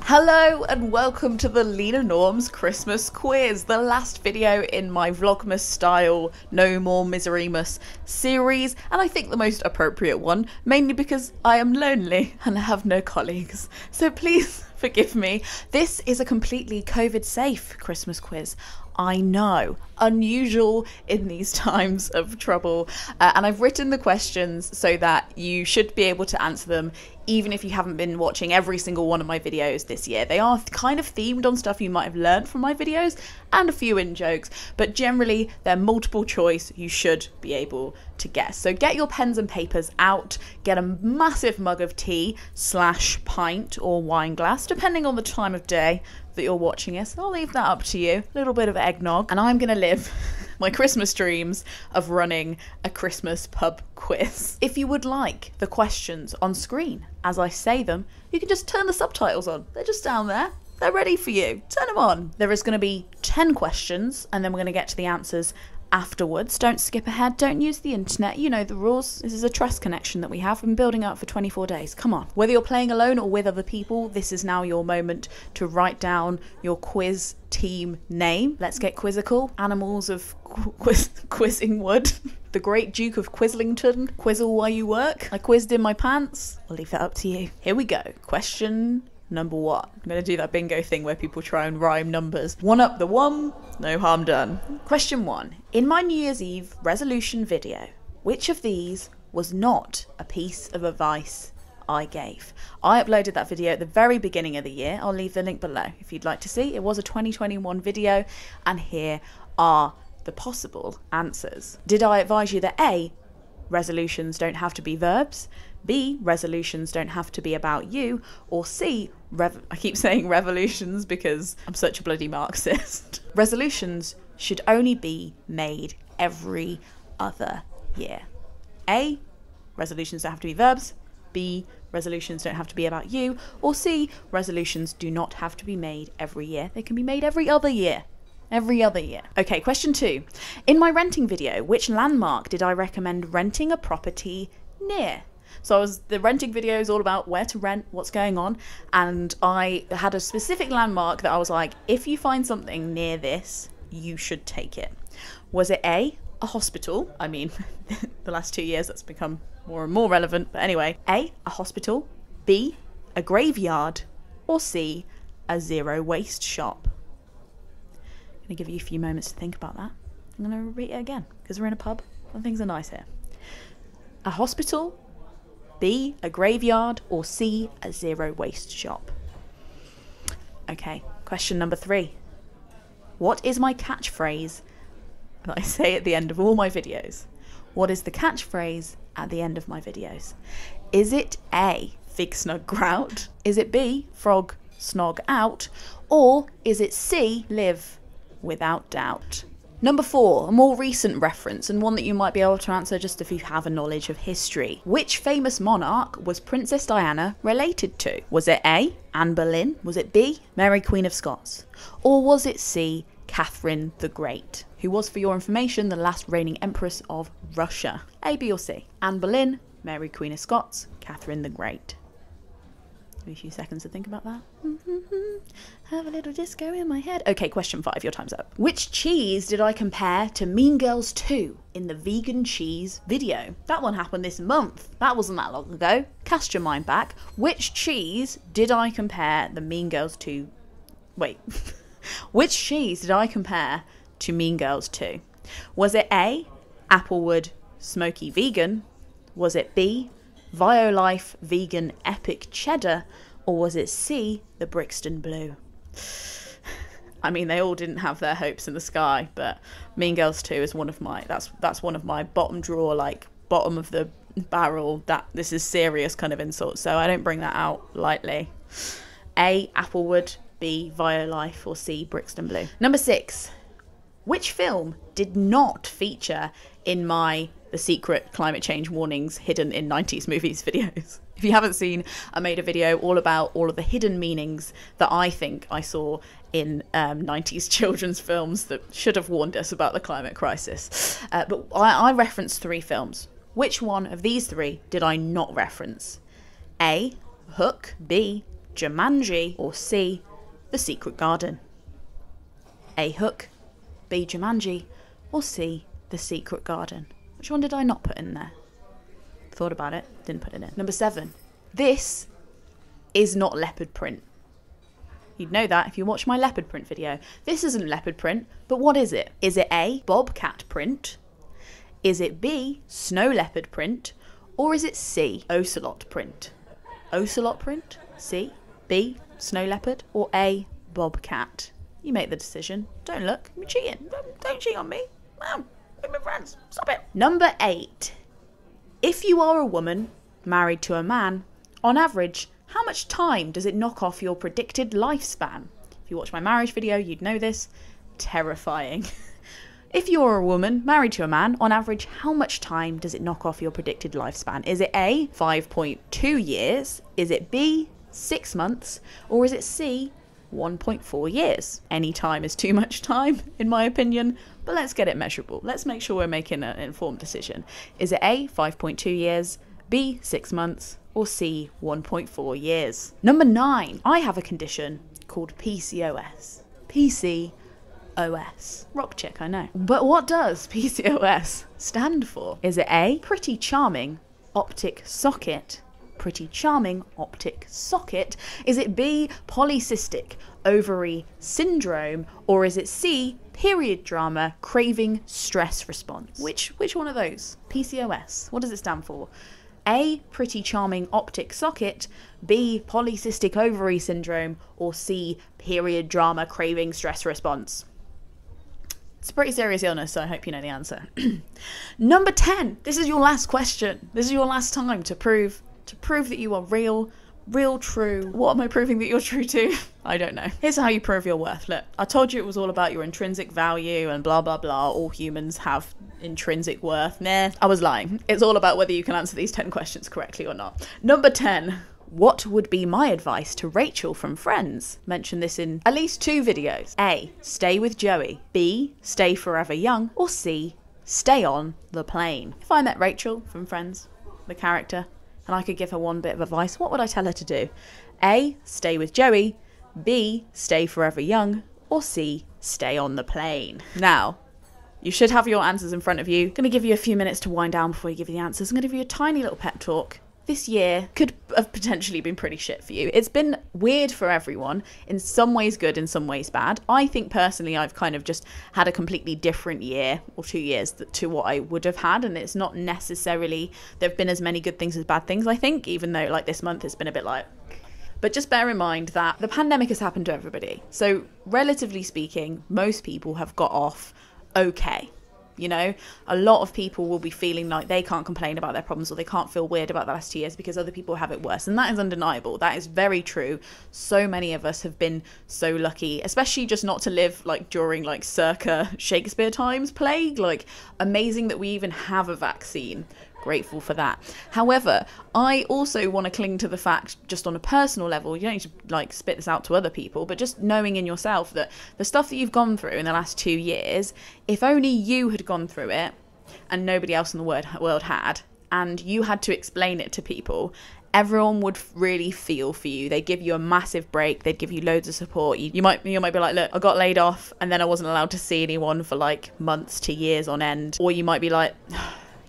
Hello and welcome to the Lena Norms Christmas quiz, the last video in my Vlogmas style No More Miserymas series, and I think the most appropriate one, mainly because I am lonely and I have no colleagues. So please forgive me. This is a completely COVID safe Christmas quiz. I know, unusual in these times of trouble, and I've written the questions so that you should be able to answer them even if you haven't been watching every single one of my videos this year. They are kind of themed on stuff you might have learned from my videos and a few in-jokes, but generally they're multiple choice. You should be able to guess. So get your pens and papers out, get a massive mug of tea / pint or wine glass, depending on the time of day that you're watching this. I'll leave that up to you. A little bit of eggnog, and I'm gonna live my Christmas dreams of running a Christmas pub quiz. If you would like the questions on screen as I say them, you can just turn the subtitles on. They're just down there. They're ready for you. Turn them on. There is going to be 10 questions, and then we're going to get to the answers afterwards. Don't skip ahead. Don't use the internet. You know the rules. This is a trust connection that we have. We've been building up for 24 days. Come on. Whether you're playing alone or with other people, this is now your moment to write down your quiz team name. Let's get quizzical. Animals of quizzing wood. The Great Duke of Quislington. Quizzle while you work. I quizzed in my pants. I'll leave that up to you. Here we go. Question number 1. I'm going to do that bingo thing where people try and rhyme numbers. One up the one, no harm done. Question 1. In my New Year's Eve resolution video, which of these was not a piece of advice I gave? I uploaded that video at the very beginning of the year. I'll leave the link below if you'd like to see. It was a 2021 video, and here are the possible answers. Did I advise you that A, resolutions don't have to be verbs, B, resolutions don't have to be about you, or C, I keep saying revolutions because I'm such a bloody Marxist. Resolutions should only be made every other year. A, resolutions don't have to be verbs, B, resolutions don't have to be about you, or C, resolutions do not have to be made every year. They can be made every other year. Every other year. Okay, question 2. In my renting video, which landmark did I recommend renting a property near? So the renting video is all about where to rent, what's going on, and I had a specific landmark that I was like, if you find something near this, you should take it. Was it A, a hospital? I mean, the last 2 years that's become more and more relevant, but anyway. A, a hospital, B, a graveyard, or C, a zero waste shop? I'm going to give you a few moments to think about that. I'm going to repeat it again because we're in a pub and things are nice here. A hospital, B, a graveyard, or C, a zero waste shop? Okay, question number 3. What is my catchphrase that I say at the end of all my videos? What is the catchphrase at the end of my videos? Is it A, fig snug grout? Is it B, frog snog out? Or is it C, live without doubt? Number 4, a more recent reference, and one that you might be able to answer just if you have a knowledge of history. Which famous monarch was Princess Diana related to? Was it A, Anne Boleyn? Was it B, Mary Queen of Scots? Or was it C, Catherine the Great, who was, for your information, the last reigning Empress of Russia? A, B or C? Anne Boleyn, Mary Queen of Scots, Catherine the Great. Give me a few seconds to think about that. Have a little disco in my head. Okay, question 5, your time's up. Which cheese did I compare to Mean Girls 2 in the vegan cheese video? That one happened this month. That wasn't that long ago. Cast your mind back. Which cheese did I compare the Mean Girls 2... Wait. Which cheese did I compare to Mean Girls 2? Was it A, Applewood Smoky Vegan? Was it B, Violife Vegan Epic Cheddar? Or was it C, the Brixton Blue? I mean, they all didn't have their hopes in the sky, but Mean Girls 2 is one of my, that's one of my bottom drawer, like bottom of the barrel, that this is serious kind of insult, so I don't bring that out lightly. A, Applewood, B, Violife, or C, Brixton Blue. Number 6. Which film did not feature in my The Secret Climate Change Warnings Hidden in 90s Movies videos? If you haven't seen, I made a video all about all of the hidden meanings that I think I saw in 90s children's films that should have warned us about the climate crisis. But I referenced 3 films. Which one of these 3 did I not reference? A, Hook, B, Jumanji, or C, The Secret Garden? A, Hook, B, Jumanji, or C, The Secret Garden? Which one did I not put in there? Thought about it, didn't put it in. Number 7. This is not leopard print. You'd know that if you watch my leopard print video. This isn't leopard print, but what is it? Is it A, bobcat print? Is it B, snow leopard print? Or is it C, ocelot print? Ocelot print? C, B, snow leopard? Or A, bobcat? You make the decision. Don't look. You're cheating. Don't cheat on me. We're my friends. Stop it. Number 8. If you are a woman married to a man, on average, how much time does it knock off your predicted lifespan? If you watch my marriage video, you'd know this. Terrifying. If you're a woman married to a man, on average, how much time does it knock off your predicted lifespan? Is it A, 5.2 years? Is it B, 6 months? Or is it C, 1.4 years? Any time is too much time, in my opinion, but let's get it measurable. Let's make sure we're making an informed decision. Is it A, 5.2 years, B, 6 months, or C, 1.4 years? Number 9. I have a condition called PCOS. PCOS. Rock chick, I know. But what does PCOS stand for? Is it A, pretty charming optic socket? Pretty charming optic socket? Is it B, polycystic ovary syndrome? Or is it C, period drama craving stress response? Which one of those? PCOS. What does it stand for? A, pretty charming optic socket, B, polycystic ovary syndrome, or C, period drama craving stress response? It's a pretty serious illness, so I hope you know the answer. Number 10. This is your last question. This is your last time to prove that you are real, true. What am I proving that you're true to? I don't know. Here's how you prove your worth. Look, I told you it was all about your intrinsic value and blah, blah, blah. All humans have intrinsic worth. Nah, I was lying. It's all about whether you can answer these 10 questions correctly or not. Number 10. What would be my advice to Rachel from Friends? Mentioned this in at least 2 videos. A, stay with Joey. B, stay forever young. Or C, stay on the plane. If I met Rachel from Friends, the character, and I could give her one bit of advice, what would I tell her to do? A, stay with Joey. B, stay forever young. Or C, stay on the plane. Now, you should have your answers in front of you. I'm going to give you a few minutes to wind down before you give you the answers. I'm going to give you a tiny little pep talk. This year could have potentially been pretty shit for you. It's been weird for everyone. In some ways good, in some ways bad. I think personally I've kind of just had a completely different year or 2 years to what I would have had. And it's not necessarily, there have been as many good things as bad things, I think, even though like this month it's been a bit like... But just bear in mind that the pandemic has happened to everybody. So relatively speaking, most people have got off okay. You know, a lot of people will be feeling like they can't complain about their problems or they can't feel weird about the last 2 years because other people have it worse. And that is undeniable. That is very true. So many of us have been so lucky, especially just not to live like during like circa Shakespeare times plague. Like amazing that we even have a vaccine. Grateful for that. However, I also want to cling to the fact, just on a personal level, you don't need to like spit this out to other people, but just knowing in yourself that the stuff that you've gone through in the last 2 years, if only you had gone through it and nobody else in the world had, and you had to explain it to people, everyone would really feel for you. They'd give you a massive break. They'd give you loads of support. You might be like, look, I got laid off and then I wasn't allowed to see anyone for like months to years on end. Or you might be like,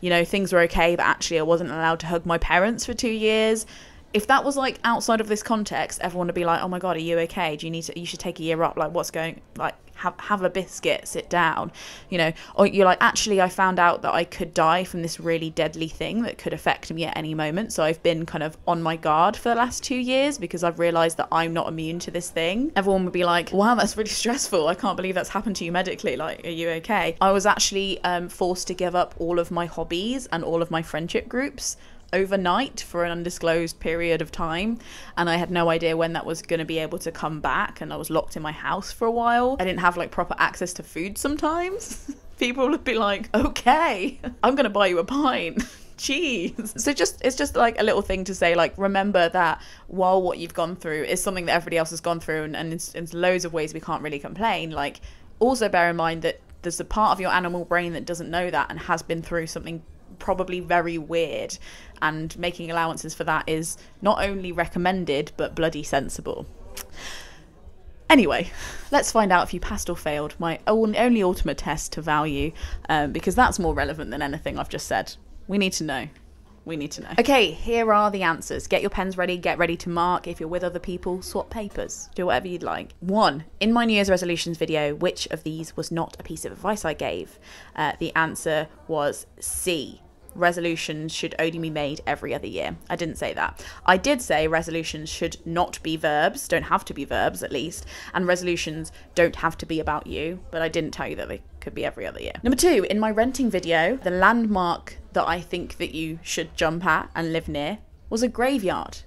you know, things were okay, but actually I wasn't allowed to hug my parents for 2 years. If that was like outside of this context, everyone would be like, oh my God, are you okay? You should take a year up. Like what's going, like have a biscuit, sit down, you know, or you're like, actually, I found out that I could die from this really deadly thing that could affect me at any moment. So I've been kind of on my guard for the last 2 years because I've realized that I'm not immune to this thing. Everyone would be like, wow, that's really stressful. I can't believe that's happened to you medically. Like, are you okay? I was actually forced to give up all of my hobbies and all of my friendship groups overnight for an undisclosed period of time, and I had no idea when that was going to be able to come back, and I was locked in my house for a while. I didn't have like proper access to food sometimes. People would be like, okay, I'm gonna buy you a pint. Jeez. So it's just like a little thing to say, like, remember that while what you've gone through is something that everybody else has gone through, and in loads of ways we can't really complain, like, also bear in mind that there's a part of your animal brain that doesn't know that and has been through something probably very weird, and making allowances for that is not only recommended but bloody sensible. Anyway, let's find out if you passed or failed my only ultimate test to value, because that's more relevant than anything I've just said. We need to know. We need to know. Okay, here are the answers. Get your pens ready, get ready to mark. If you're with other people, swap papers. Do whatever you'd like. 1. In my New Year's resolutions video, which of these was not a piece of advice I gave? The answer was C. Resolutions should only be made every other year. I didn't say that. I did say resolutions should not be verbs, don't have to be verbs at least, and resolutions don't have to be about you, but I didn't tell you that they could be every other year. Number 2, in my renting video, the landmark that I think that you should jump at and live near was a graveyard.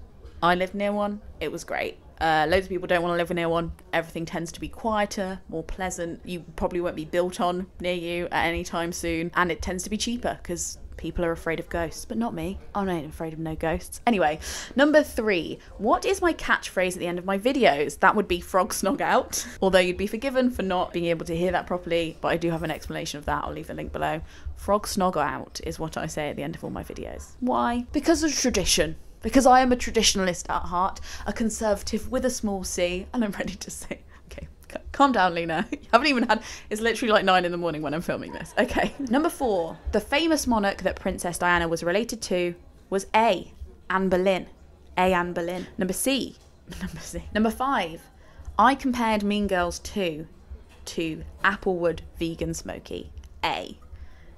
I lived near one. It was great. Loads of people don't want to live near one. Everything tends to be quieter, more pleasant. You probably won't be built on near you at any time soon, and it tends to be cheaper because people are afraid of ghosts, but not me. I'm not afraid of no ghosts. Anyway, number 3. What is my catchphrase at the end of my videos? That would be frog snog out. Although you'd be forgiven for not being able to hear that properly, but I do have an explanation of that. I'll leave the link below. Frog snog out is what I say at the end of all my videos. Why? Because of tradition. Because I am a traditionalist at heart, a conservative with a small c, and I'm ready to say, okay, calm down, Lena. You haven't even had, it's literally like 9 in the morning when I'm filming this. Okay. Number 4, the famous monarch that Princess Diana was related to was A, Anne Boleyn. A, Anne Boleyn. Number 5, I compared Mean Girls 2 to Applewood Vegan Smoky. A.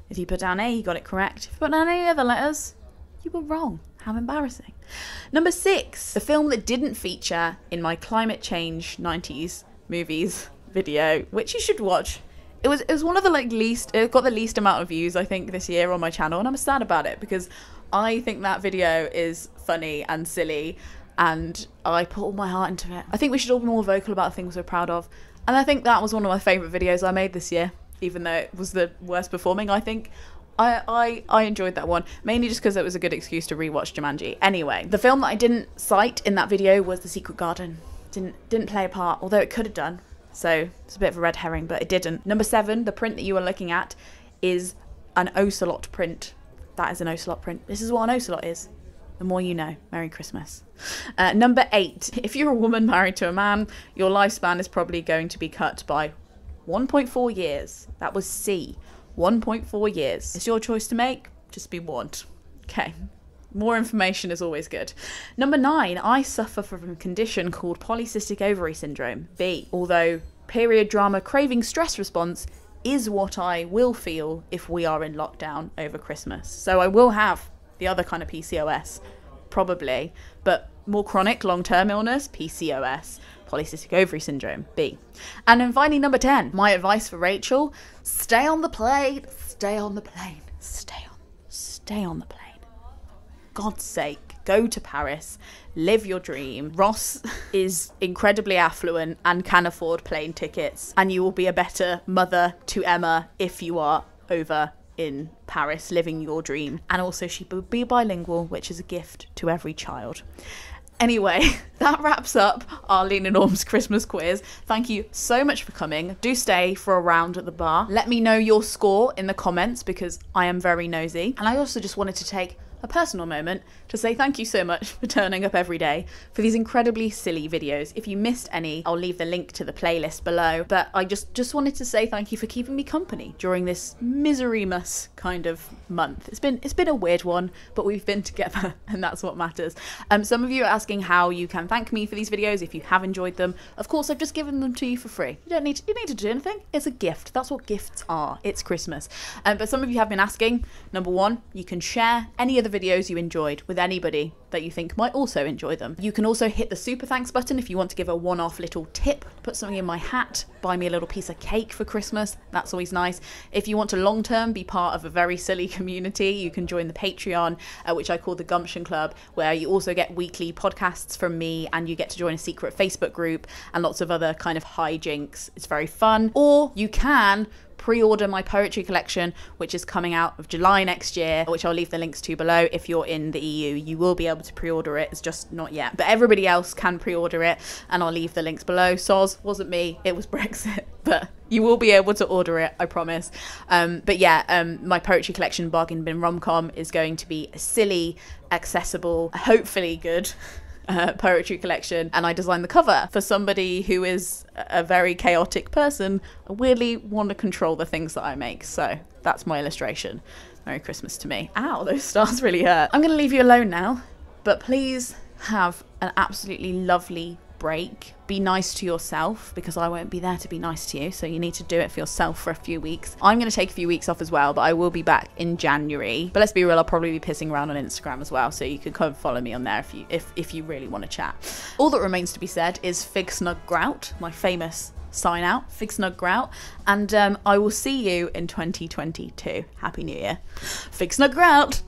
If you put down A, you got it correct. If you put down any other letters, you were wrong. How embarrassing. Number 6, the film that didn't feature in my climate change 90s movies video, which you should watch. It was one of the it got the least amount of views I think this year on my channel, and I'm sad about it because I think that video is funny and silly and I put all my heart into it. I think we should all be more vocal about things we're proud of, and I think that was one of my favourite videos I made this year, even though it was the worst performing. I think I enjoyed that one, mainly just because it was a good excuse to rewatch Jumanji. Anyway, the film that I didn't cite in that video was The Secret Garden. Didn't play a part, although it could have done. So it's a bit of a red herring, but it didn't. Number 7, the print that you are looking at is an ocelot print. That is an ocelot print. This is what an ocelot is. The more you know. Merry Christmas. Number 8, if you're a woman married to a man, your lifespan is probably going to be cut by 1.4 years. That was C. 1.4 years. It's your choice to make. Just be warned. Okay. More information is always good. Number 9, I suffer from a condition called polycystic ovary syndrome. B. Although period drama craving stress response is what I will feel if we are in lockdown over Christmas. So I will have the other kind of PCOS, probably, but more chronic long-term illness, PCOS. Polycystic ovary syndrome, B. And then finally, number 10, my advice for Rachel: stay on the plane, stay on the plane, stay on the plane. God's sake, go to Paris, live your dream. Ross is incredibly affluent and can afford plane tickets, and you will be a better mother to Emma if you are over in Paris living your dream. And also she will be bilingual, which is a gift to every child. Anyway, that wraps up our Lena Norm's Christmas quiz. Thank you so much for coming. Do stay for a round at the bar. Let me know your score in the comments because I am very nosy. And I also just wanted to take a personal moment to say thank you so much for turning up every day for these incredibly silly videos. If you missed any, I'll leave the link to the playlist below. But I just wanted to say thank you for keeping me company during this misery-muss kind of month. It's been a weird one, but we've been together and that's what matters. Some of you are asking how you can thank me for these videos if you have enjoyed them. Of course, I've just given them to you for free. You need to do anything. It's a gift. That's what gifts are. It's Christmas. But some of you have been asking. Number 1, you can share any of the videos you enjoyed with anybody that you think might also enjoy them. You can also hit the super thanks button if you want to give a one-off little tip, put something in my hat, buy me a little piece of cake for Christmas. That's always nice. If you want to long-term be part of a very silly community, you can join the Patreon, which I call the Gumption Club, where you also get weekly podcasts from me and you get to join a secret Facebook group and lots of other kind of hijinks. It's very fun. Or you can pre-order my poetry collection, which is coming out of July next year, which I'll leave the links to below. If you're in the EU, you will be able to pre-order it. It's just not yet. But everybody else can pre-order it, and I'll leave the links below. Soz, wasn't me, it was Brexit. But you will be able to order it, I promise. But yeah, my poetry collection, Bargain Bin Rom-Com, is going to be a silly, accessible, hopefully good poetry collection, and I designed the cover for somebody who is a very chaotic person. I weirdly want to control the things that I make, so that's my illustration. Merry Christmas to me. Ow, those stars really hurt. I'm gonna leave you alone now, but please have an absolutely lovely break. Be nice to yourself, because I won't be there to be nice to you, so you need to do it for yourself for a few weeks. I'm going to take a few weeks off as well, but I will be back in January. But let's be real, I'll probably be pissing around on Instagram as well, so you can come and follow me on there if you really want to chat. All that remains to be said is Fig Snug Grout, my famous sign out, Fig Snug Grout, and I will see you in 2022. Happy New Year. Fig Snug Grout.